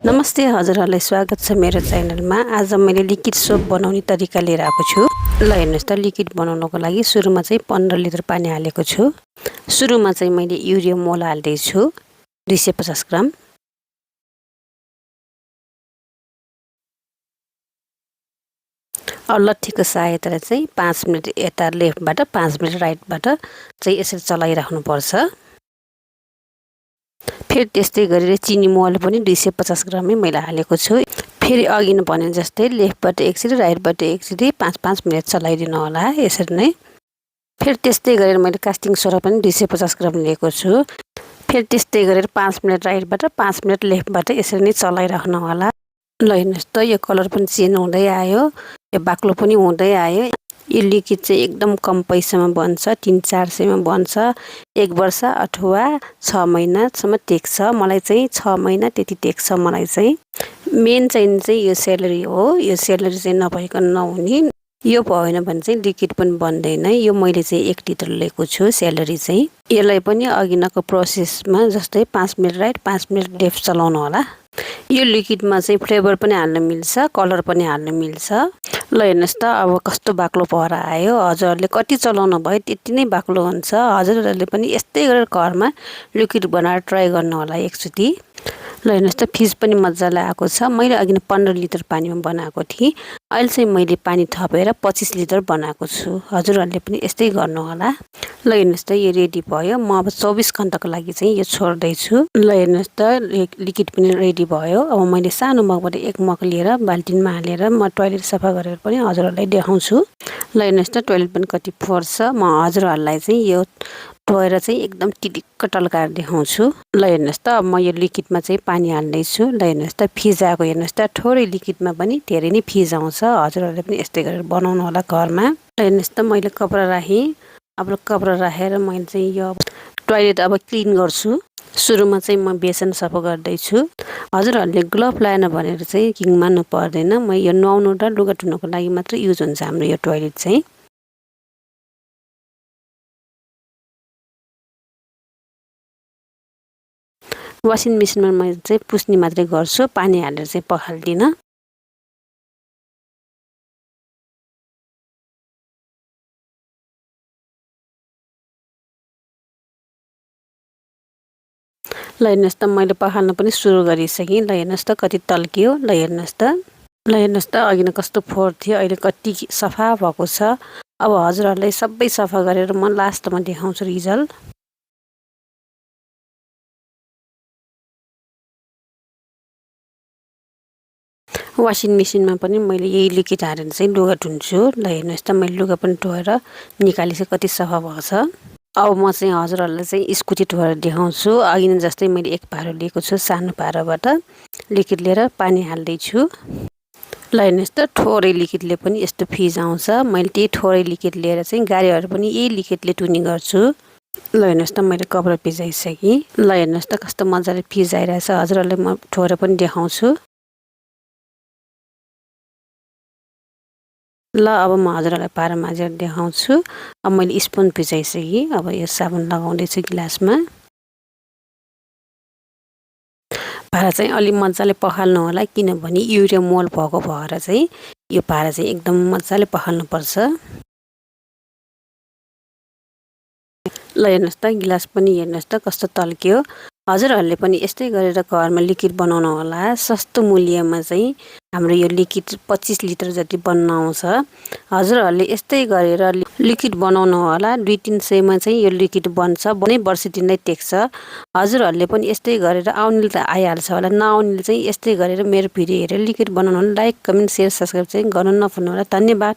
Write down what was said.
नमस्ते हजुरहरूलाई स्वागत छ मेरो च्यानलमा। आज मैले लिक्विड सोप बनाउने तरिका लिएर आएको छु। ल हेर्नुहोस् त, लिक्विड बनाउनको लागि सुरुमा चाहिँ 15 लिटर पानी हालेको छु। सुरुमा चाहिँ मैले युरिया मोल हाल्दै छु 250 ग्राम। लट्ठीको सहायताले चाहिँ 5 मिनेट यता लेफ्टबाट 5 मिनेट राइटबाट चाहिँ यसरी चलाइराख्नु पर्छ। फेरि त्यस्तै गरेर चिनी मोल पनि 250 ग्रामै मैले हालेको छु। फेरि अघि नै भने जस्तै लेफ्टबाट एकचोटि राइटबाट एकचोटि 5-5 मिनेट चलाइदिनु होला यसरी नै। फेरि त्यस्तै गरेर मैले कास्टिङ सोडा पनि 250 ग्राम लिएको छु। फेरि त्यस्तै गरेर 5 मिनेट राइटबाट 5 मिनेट लेफ्टबाट यसरी नै चलाइराख्नु होला। ल हेर्नुहोस् त, यो कलर पनि चेन्ज हुँदै आयो, यो बाक्लो पनि हुँदै आयो। यो लिक्विड चाहिँ एकदम कम पैसामा बन्छ, 300-400 बन्छ। 1 वर्ष अथवा 6 महिनासम्म टेक्छ। मलाई चाहिँ 6 महिना त्यति टेक्छ मलाई चाहिँ। मेन चाहिँ यो सेलरी हो। यो सेलरी चाहिँ नभइकन नहुने। यो भएन भने चाहिँ लिक्विड पनि बन्दैन। यो मैले चाहिँ 1 लिटर लिएको छु सेलरी चाहिँ। यसलाई पनि अघिनको प्रोसेसमा जस्तै 5 मिनेट राइट 5 मिनेट लेफ्ट चलाउनु होला। यो लिक्विडमा चाहिँ फ्लेभर पनि हाल्न मिल्छ, कलर पनि हाल्न मिल्छ। ल हेर्नुहोस् त, अब कस्तो बाक्लो भएर आयो। हजुरहरूले कति चलाउनु भयो त्यति नै बाक्लो हुन्छ। हजुरहरूले पनि यस्तै गरेर घरमा लिक्विड बनाएर ट्राई गर्नु होला एकचोटि। ल हेर्नुहोस् त, फिज पनि मजाले आएको छ। मैले अघि 15 लिटर पानीमा बनाएको थिएँ। अहिले चाहिँ मैले पानी थपेर 25 लिटर बनाएको छु। हजुरहरूले पनि यस्तै गर्नु होला। ल हेर्नुहोस् त, यो रेडी भयो। म अब 24 घण्टाको लागि चाहिँ यो छोड्दैछु। ल हेर्नुहोस् त, लिक्विड पनि रेडी भयो। अब मैले सानो मगबाट 1 मग लिएर बाल्टिनमा हालेर म टोयलेट सफा गरेर पनि हजुरहरूलाई देखाउँछु। ल हेर्नुहोस् त, टोयलेट पनि कति फोहोर छ। म हजुरहरूलाई चाहिँ यो धोएर चाहिँ एकदम टिलिक्क टल्काएर देखाउँछु। ल हेर्नुहोस् त, अब म यो लिक्विडमा चाहिँ पानी हाल्दैछु। ल हेर्नुहोस् त, फिज आएको हेर्नुहोस् त, थोरै लिक्विडमा पनि धेरै नै फिज आउँछ। हजुरहरूले पनि यस्तै गरेर बनाउनु होला घरमा। ल हेर्नुहोस् त, मैले कपडा राखेँ। अब कपडा राखेर मैले चाहिँ यो टोयलेट अब क्लिन गर्छु। सुरुमा चाहिँ म बेसन सफा गर्दैछु। हजुरहरूले ग्लोभ लगाएन भनेर चाहिँ किङ मान्नु पर्दैन। म यो नुहाउनु र लुगा धुनुको लागि मात्र युज हुन्छ हाम्रो यो टोयलेट चाहिँ। वासिङ मेसिनमा मैले चाहिँ पुस्ने मात्रै गर्छु, पानी हालेर चाहिँ पखाल्दिनँ। ल हेर्नुहोस् त, मैले पखाल्न पनि सुरु गरिसकेँ। ल हेर्नुहोस् त कति टल्कियो। ल हेर्नुहोस् त, अघि नै कस्तो फोहोर थियो, अहिले कति सफा भएको छ। अब हजुरहरूलाई सबै सफा गरेर म लास्टमा देखाउँछु रिजल्ट। वासिङ मेसिनमा पनि मैले यही लिक्विड हालेर चाहिँ लुगा धुन्छु। ल हेर्नुहोस् त, मैले लुगा पनि धोएर निकालेपछि कति सफा भएको छ। अब म चाहिँ हजुरहरूलाई चाहिँ स्कुटी धोएर देखाउँछु। अघि नै जस्तै मैले 1 भारो लिएको छु, सानो भारोबाट लिक्विड लिएर पानी हाल्दैछु। ल हेर्नुहोस् त, थोरै लिक्विडले पनि यस्तो फिज आउँछ। मैले त्यही थोरै लिक्विड लिएर चाहिँ गाडीहरू पनि यही लिक्विडले टुनी गर्छु। ल हेर्नुहोस् त, मैले कपडा भिजाइसकेँ। ल हेर्नुहोस् त, कस्तो मजाले फिज आइरहेछ। हजुरहरूले म धोएर पनि देखाउँछु। ल अब म हजुरहरूलाई पारा माझेर देखाउँछु। अब मैले स्पुन भिजाइसकेँ। अब यो साबुन लगाउँदैछु गिलासमा। भाँडा चाहिँ अलि मजाले पखाल्नु होला, किनभने युरिया मोल भएको भएर चाहिँ यो भाँडा चाहिँ एकदम मजाले पखाल्नुपर्छ। ल हेर्नुहोस् त, गिलास पनि हेर्नुहोस् त कस्तो टल्कियो। हजुरहरूले पनि यस्तै गरेर घरमा लिक्विड बनाउनु होला। सस्तो मूल्यमा चाहिँ हाम्रो यो लिक्विड 25 लिटर जति बन्न आउँछ। हजुरहरूले यस्तै गरेर लिक्विड बनाउनु होला। 200-300मा चाहिँ यो लिक्विड बन्छ, नै वर्ष दिन नै टेक्छ। हजुरहरूले पनि यस्तै गरेर आउनेले त आइहाल्छ होला, नआउनेले चाहिँ यस्तै गरेर मेरो भिडियो हेरेर लिक्विड बनाउनु होला। लाइक, कमेन्ट, सेयर, सब्सक्राइब चाहिँ गर्नु नभुल्नु होला। धन्यवाद।